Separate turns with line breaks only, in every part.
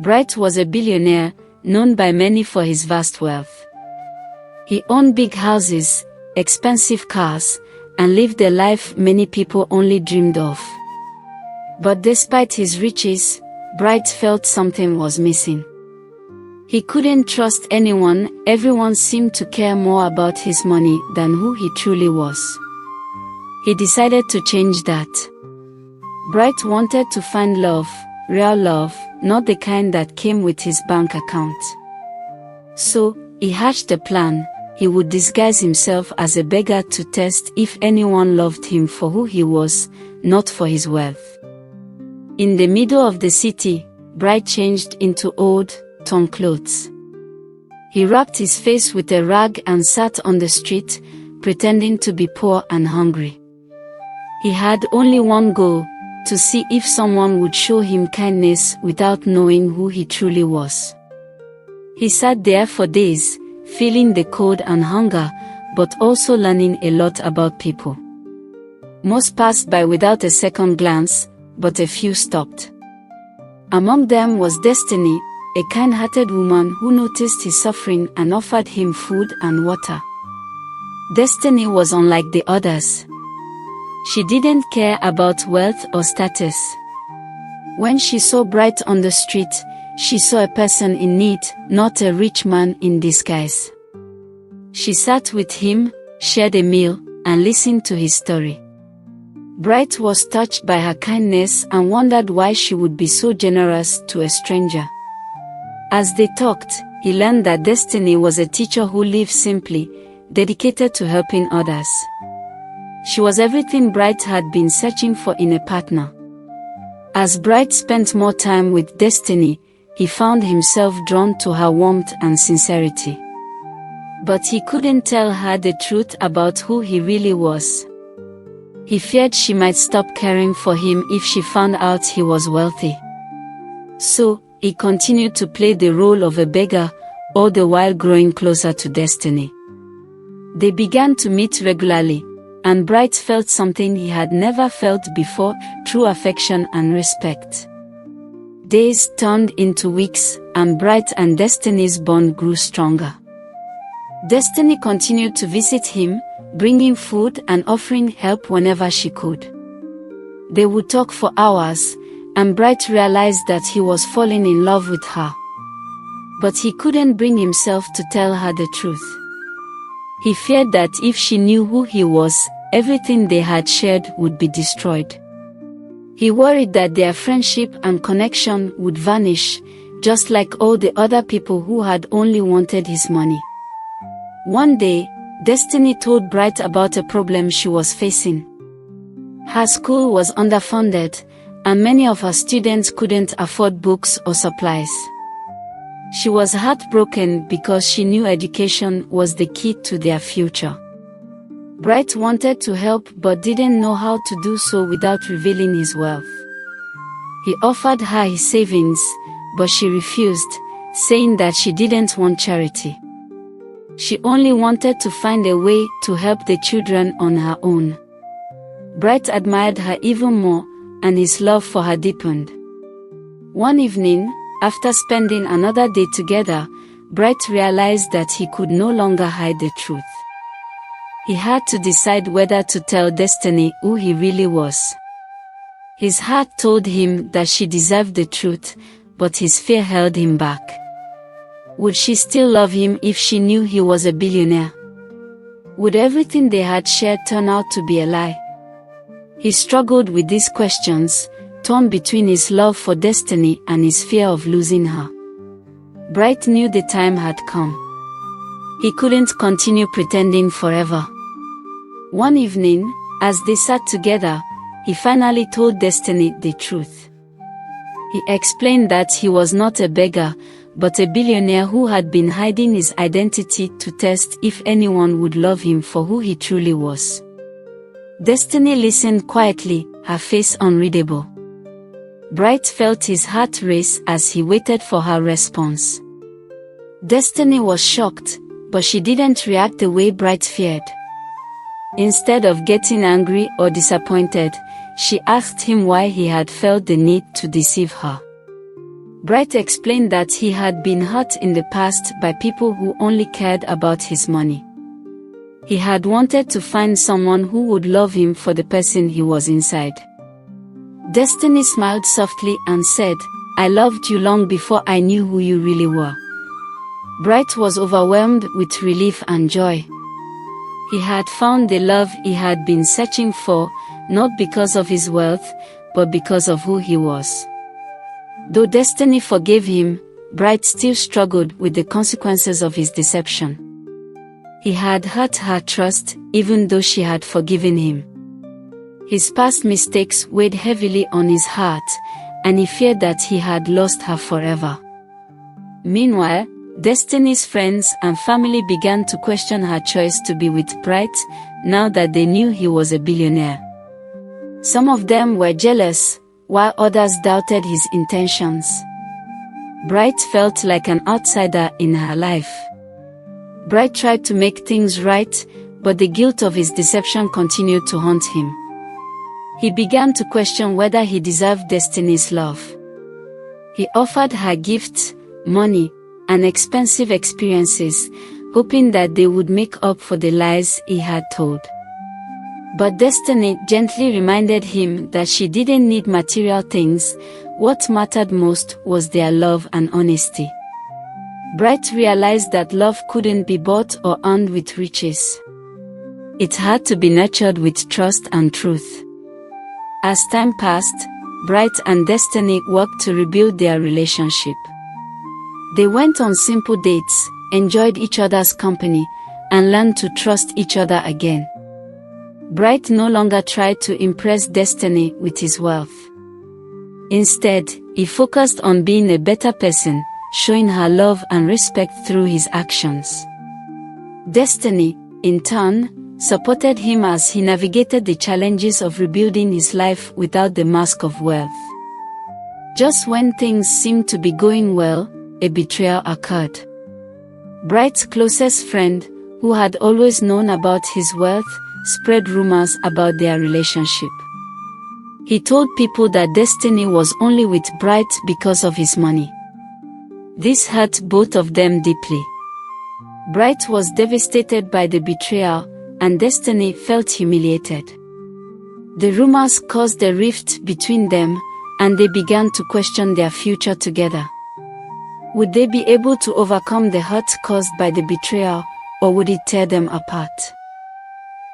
Bright was a billionaire, known by many for his vast wealth. He owned big houses, expensive cars, and lived a life many people only dreamed of. But despite his riches, Bright felt something was missing. He couldn't trust anyone. Everyone seemed to care more about his money than who he truly was. He decided to change that. Bright wanted to find love, real love, not the kind that came with his bank account. So, he hatched a plan. He would disguise himself as a beggar to test if anyone loved him for who he was, not for his wealth. In the middle of the city, Bright changed into old, torn clothes. He wrapped his face with a rag and sat on the street, pretending to be poor and hungry. He had only one goal, to see if someone would show him kindness without knowing who he truly was. He sat there for days, feeling the cold and hunger, but also learning a lot about people. Most passed by without a second glance, but a few stopped. Among them was Destiny, a kind-hearted woman who noticed his suffering and offered him food and water. Destiny was unlike the others. She didn't care about wealth or status. When she saw Bright on the street, she saw a person in need, not a rich man in disguise. She sat with him, shared a meal, and listened to his story. Bright was touched by her kindness and wondered why she would be so generous to a stranger. As they talked, he learned that Destiny was a teacher who lived simply, dedicated to helping others. She was everything Bright had been searching for in a partner. As Bright spent more time with Destiny, he found himself drawn to her warmth and sincerity. But he couldn't tell her the truth about who he really was. He feared she might stop caring for him if she found out he was wealthy. So, he continued to play the role of a beggar, all the while growing closer to Destiny. They began to meet regularly, and Bright felt something he had never felt before, true affection and respect. Days turned into weeks, and Bright and Destiny's bond grew stronger. Destiny continued to visit him, bringing food and offering help whenever she could. They would talk for hours, and Bright realized that he was falling in love with her. But he couldn't bring himself to tell her the truth. He feared that if she knew who he was, everything they had shared would be destroyed. He worried that their friendship and connection would vanish, just like all the other people who had only wanted his money. One day, Destiny told Bright about a problem she was facing. Her school was underfunded, and many of her students couldn't afford books or supplies. She was heartbroken because she knew education was the key to their future. Bright wanted to help but didn't know how to do so without revealing his wealth. He offered her his savings, but she refused, saying that she didn't want charity. She only wanted to find a way to help the children on her own. Bright admired her even more, and his love for her deepened. One evening, after spending another day together, Bright realized that he could no longer hide the truth. He had to decide whether to tell Destiny who he really was. His heart told him that she deserved the truth, but his fear held him back. Would she still love him if she knew he was a billionaire? Would everything they had shared turn out to be a lie? He struggled with these questions, torn between his love for Destiny and his fear of losing her. Bright knew the time had come. He couldn't continue pretending forever. One evening, as they sat together, he finally told Destiny the truth. He explained that he was not a beggar, but a billionaire who had been hiding his identity to test if anyone would love him for who he truly was. Destiny listened quietly, her face unreadable. Bright felt his heart race as he waited for her response. Destiny was shocked, but she didn't react the way Bright feared. Instead of getting angry or disappointed, she asked him why he had felt the need to deceive her. Bright explained that he had been hurt in the past by people who only cared about his money. He had wanted to find someone who would love him for the person he was inside. Destiny smiled softly and said, "I loved you long before I knew who you really were." Bright was overwhelmed with relief and joy. He had found the love he had been searching for, not because of his wealth, but because of who he was. Though Destiny forgave him, Bright still struggled with the consequences of his deception. He had hurt her trust, even though she had forgiven him. His past mistakes weighed heavily on his heart, and he feared that he had lost her forever. Meanwhile, Destiny's friends and family began to question her choice to be with Bright, now that they knew he was a billionaire. Some of them were jealous, while others doubted his intentions. Bright felt like an outsider in her life. Bright tried to make things right, but the guilt of his deception continued to haunt him. He began to question whether he deserved Destiny's love. He offered her gifts, money, and expensive experiences, hoping that they would make up for the lies he had told. But Destiny gently reminded him that she didn't need material things. What mattered most was their love and honesty. Bright realized that love couldn't be bought or earned with riches. It had to be nurtured with trust and truth. As time passed, Bright and Destiny worked to rebuild their relationship. They went on simple dates, enjoyed each other's company, and learned to trust each other again. Bright no longer tried to impress Destiny with his wealth. Instead, he focused on being a better person, showing her love and respect through his actions. Destiny, in turn, supported him as he navigated the challenges of rebuilding his life without the mask of wealth. Just when things seemed to be going well, a betrayal occurred. Bright's closest friend, who had always known about his wealth, spread rumors about their relationship. He told people that Destiny was only with Bright because of his money. This hurt both of them deeply. Bright was devastated by the betrayal, and Destiny felt humiliated. The rumors caused a rift between them, and they began to question their future together. Would they be able to overcome the hurt caused by the betrayal, or would it tear them apart?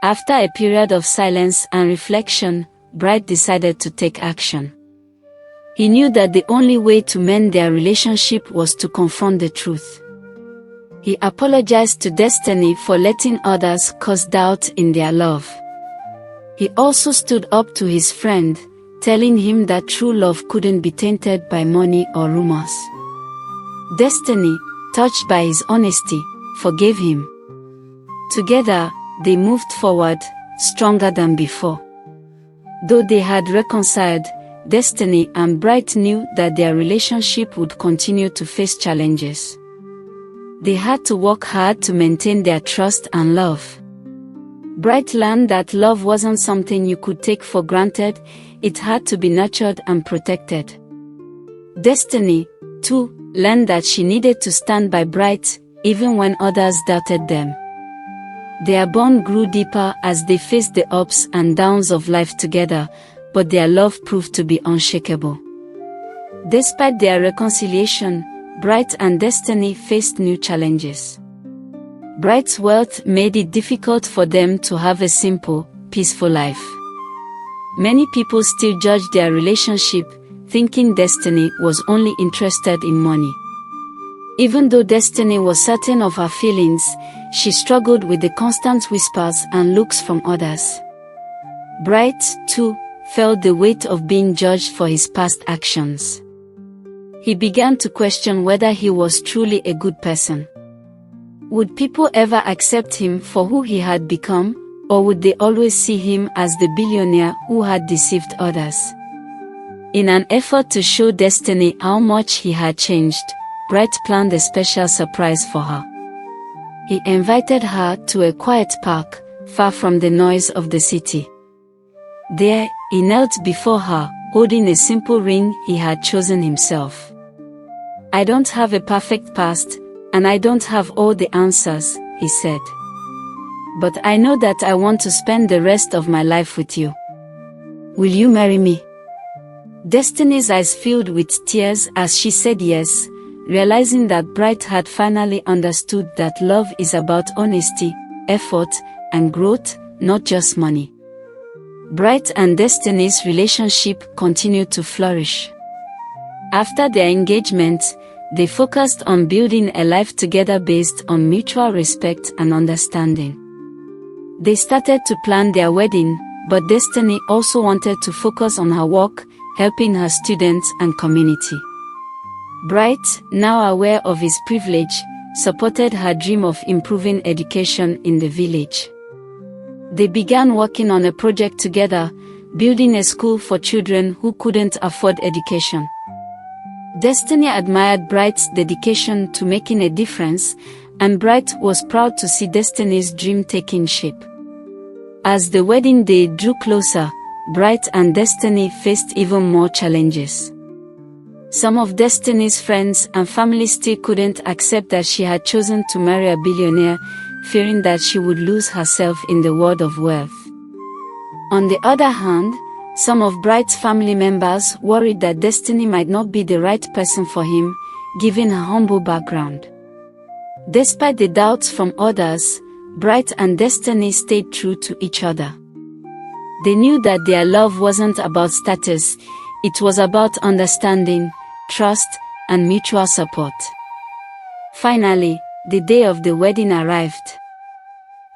After a period of silence and reflection, Bright decided to take action. He knew that the only way to mend their relationship was to confront the truth. He apologized to Destiny for letting others cause doubt in their love. He also stood up to his friend, telling him that true love couldn't be tainted by money or rumors. Destiny, touched by his honesty, forgave him. Together, they moved forward, stronger than before. Though they had reconciled, Destiny and Bright knew that their relationship would continue to face challenges. They had to work hard to maintain their trust and love. Bright learned that love wasn't something you could take for granted, it had to be nurtured and protected. Destiny, too, learned that she needed to stand by Bright, even when others doubted them. Their bond grew deeper as they faced the ups and downs of life together, but their love proved to be unshakable. Despite their reconciliation, Bright and Destiny faced new challenges. Bright's wealth made it difficult for them to have a simple, peaceful life. Many people still judged their relationship, thinking Destiny was only interested in money. Even though Destiny was certain of her feelings, she struggled with the constant whispers and looks from others. Bright, too, felt the weight of being judged for his past actions. He began to question whether he was truly a good person. Would people ever accept him for who he had become, or would they always see him as the billionaire who had deceived others? In an effort to show Destiny how much he had changed, Bright planned a special surprise for her. He invited her to a quiet park, far from the noise of the city. There, he knelt before her, holding a simple ring he had chosen himself. "I don't have a perfect past, and I don't have all the answers," he said. "But I know that I want to spend the rest of my life with you. Will you marry me?" Destiny's eyes filled with tears as she said yes, realizing that Bright had finally understood that love is about honesty, effort, and growth, not just money. Bright and Destiny's relationship continued to flourish. After their engagement, they focused on building a life together based on mutual respect and understanding. They started to plan their wedding, but Destiny also wanted to focus on her work, helping her students and community. Bright, now aware of his privilege, supported her dream of improving education in the village. They began working on a project together, building a school for children who couldn't afford education. Destiny admired Bright's dedication to making a difference, and Bright was proud to see Destiny's dream taking shape. As the wedding day drew closer, Bright and Destiny faced even more challenges. Some of Destiny's friends and family still couldn't accept that she had chosen to marry a billionaire, fearing that she would lose herself in the world of wealth. On the other hand, some of Bright's family members worried that Destiny might not be the right person for him, given her humble background. Despite the doubts from others, Bright and Destiny stayed true to each other. They knew that their love wasn't about status, it was about understanding, trust, and mutual support. Finally, the day of the wedding arrived.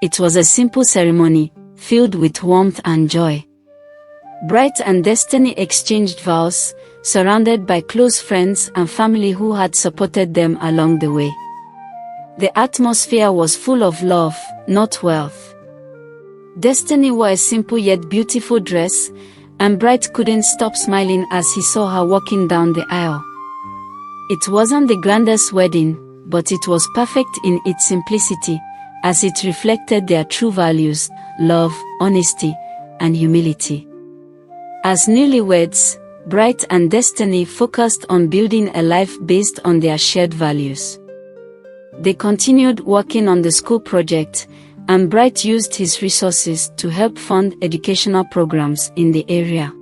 It was a simple ceremony, filled with warmth and joy. Bright and Destiny exchanged vows, surrounded by close friends and family who had supported them along the way. The atmosphere was full of love, not wealth. Destiny wore a simple yet beautiful dress, and Bright couldn't stop smiling as he saw her walking down the aisle. It wasn't the grandest wedding, but it was perfect in its simplicity, as it reflected their true values: love, honesty, and humility. As newlyweds, Bright and Destiny focused on building a life based on their shared values. They continued working on the school project, and Bright used his resources to help fund educational programs in the area.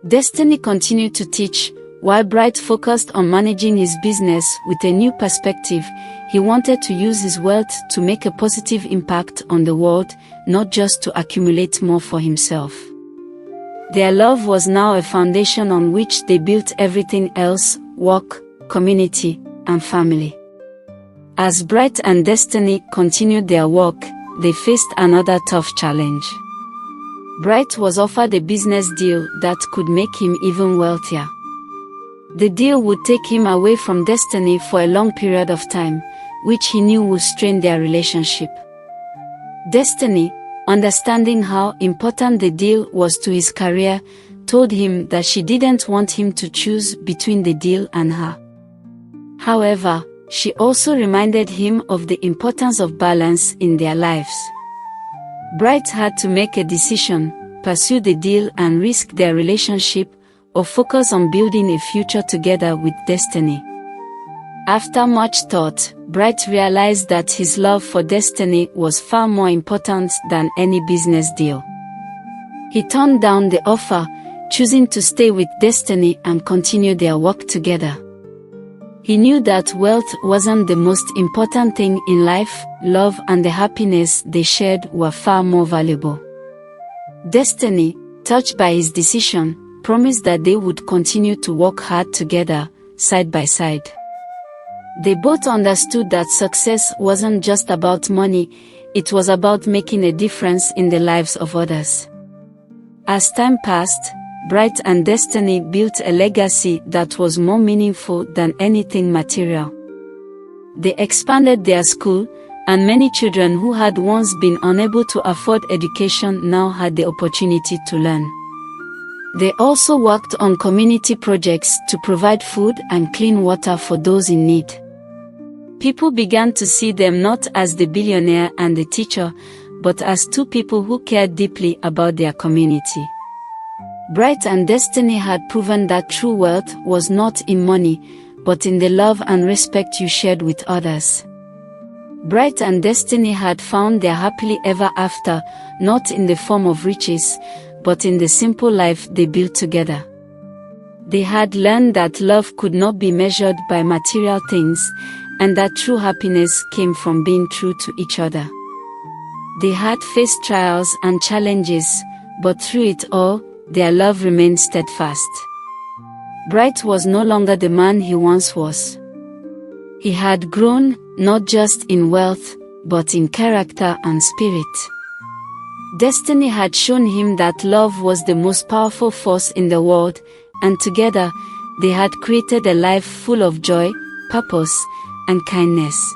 Destiny continued to teach, while Bright focused on managing his business with a new perspective. He wanted to use his wealth to make a positive impact on the world, not just to accumulate more for himself. Their love was now a foundation on which they built everything else: work, community, and family. As Bright and Destiny continued their work, they faced another tough challenge. Bright was offered a business deal that could make him even wealthier. The deal would take him away from Destiny for a long period of time, which he knew would strain their relationship. Destiny, understanding how important the deal was to his career, told him that she didn't want him to choose between the deal and her. However, she also reminded him of the importance of balance in their lives. Bright had to make a decision: pursue the deal and risk their relationship, or focus on building a future together with Destiny. After much thought, Bright realized that his love for Destiny was far more important than any business deal. He turned down the offer, choosing to stay with Destiny and continue their work together. He knew that wealth wasn't the most important thing in life. Love and the happiness they shared were far more valuable. Destiny, touched by his decision, promised that they would continue to work hard together, side by side. They both understood that success wasn't just about money, it was about making a difference in the lives of others. As time passed, Bright and Destiny built a legacy that was more meaningful than anything material. They expanded their school, and many children who had once been unable to afford education now had the opportunity to learn. They also worked on community projects to provide food and clean water for those in need. People began to see them not as the billionaire and the teacher, but as two people who cared deeply about their community. Bright and Destiny had proven that true wealth was not in money, but in the love and respect you shared with others. Bright and Destiny had found their happily ever after, not in the form of riches, but in the simple life they built together. They had learned that love could not be measured by material things, and that true happiness came from being true to each other. They had faced trials and challenges, but through it all, their love remained steadfast. Bright was no longer the man he once was. He had grown, not just in wealth, but in character and spirit. Destiny had shown him that love was the most powerful force in the world, and together, they had created a life full of joy, purpose, and kindness.